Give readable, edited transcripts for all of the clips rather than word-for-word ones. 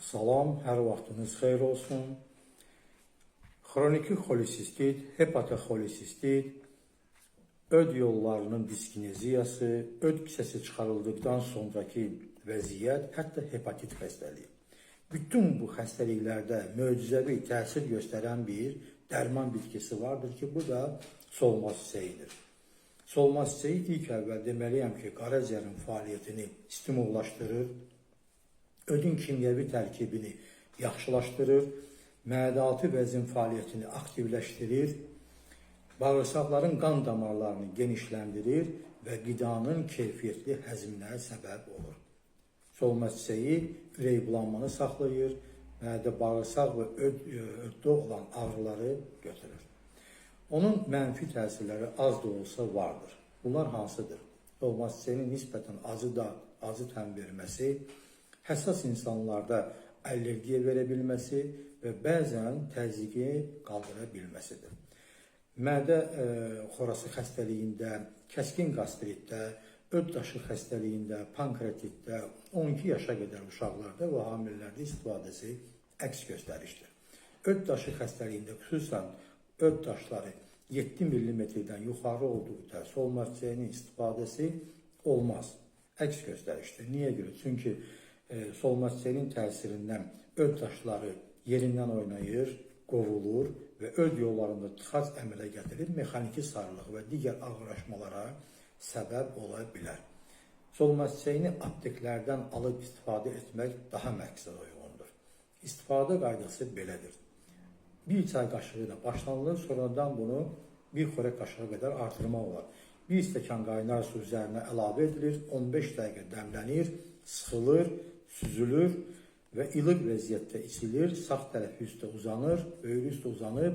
Salam, hər vaxtınız xeyir olsun. Xroniki xolesistit, hepatoxolesistit, öd yollarının diskineziyası, öd kisəsi çıxarıldıqdan sonraki vəziyyət, hətta hepatit xəstəliyi. Bütün bu xəstəliklərdə möcüzəvi təsir göstərən bir dərman bitkisi vardır ki, bu da solmaz çiçəyidir. Solmaz çiçəyi ilk əvvəl deməliyəm ki, qaraciyərin fəaliyyətini stimullaşdırır, ödün kimyəvi tərkibini yaxşılaşdırır, mədə-altı vəzin fəaliyyətini aktivləşdirir, bağırsaqların qan damarlarını genişləndirir və qidanın keyfiyyətli həzminə səbəb olur. Solmaz çiçəyi ürək bulanmanı saxlayır, mədə, bağırsaq və öddə olan ağrıları götürür. Onun mənfi təsirləri az da olsa vardır. Bunlar hansıdır? Solmaz çiçəyinin nisbətən acı təm verməsi, həssas insanlarda allergiya verə bilməsi və bəzən təzyiqi qaldıra bilməsidir. Mədə xorası xəstəliyində, kəskin qastritdə, öd daşı xəstəliyində, pankreatitdə, 12 yaşa qədər uşaqlarda və hamillərdə istifadəsi əks göstərişdir. Öd daşı xəstəliyində xüsusən öd daşları 7 mm-dən yuxarı olduqda solmaz çiçəyinin istifadəsi olmaz, əks göstərişdir. Niyə görə? Çünki solmaz çiçəyinin təsirindən öd daşları yerindən oynayır, qovulur və öd yollarında tıxac əmələ gətirir, mexaniki sarılıq və digər ağırlaşmalara səbəb ola bilər. Solmaz çiçəyini apteklərdən alıb istifadə etmək daha məqsədə uyğundur. İstifadə qaydası belədir. Bir çay qaşığı ilə başlanılır, sonradan bunu bir xörək qaşığı qədər artırmaq olar. Bir stəkan qaynar su üzərinə əlavə edilir, 15 dəqiqə dəmlənir, sıxılır, süzülür və ilıq vəziyyətdə içilir, sağ tərəfi üstə uzanır, böyrü üstə uzanıb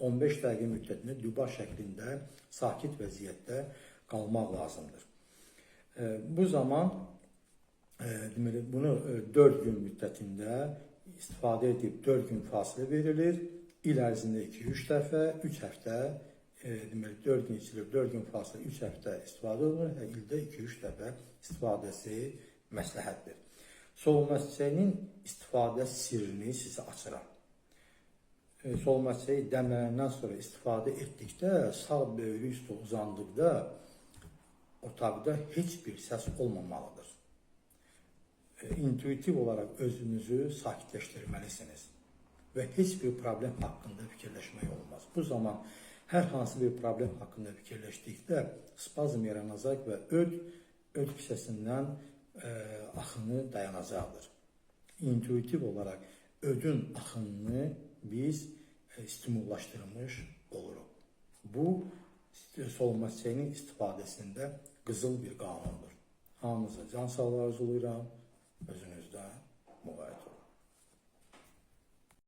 15 dəqiqə müddətində düba şəklində sakit vəziyyətdə qalmaq lazımdır. Bu zaman bunu 4 gün müddətində istifadə edib 4 gün fasilə verilir, il ərzində 2-3 dəfə, 3 həftə, 4 gün içilir, 4 gün fasilə, 3 həftə istifadə olunur, ildə 2-3 dəfə istifadəsi məsləhətdir. Solmaz çiçəyinin istifadə sirrini sizə açıram. Solmaz çiçəyi dəmlənəndən sonra istifadə etdikdə, sağ böyrü üstə uzandıqda otaqda heç bir səs olmamalıdır. İntuitiv olaraq özünüzü sakitləşdirməlisiniz və heç bir problem haqqında fikirləşmək olmaz. Bu zaman hər hansı bir problem haqqında fikirləşdikdə spazm yaranacaq və öd kisəsindən axını dayanacaqdır. İntuitiv olaraq ödün axınını biz stimullaşdırmış oluruq. Bu, solmaz çiçəyinin istifadəsində qızıl bir qanundur. Hamınıza can sağlığı arzulayıram, özünüzdə müğayət olun.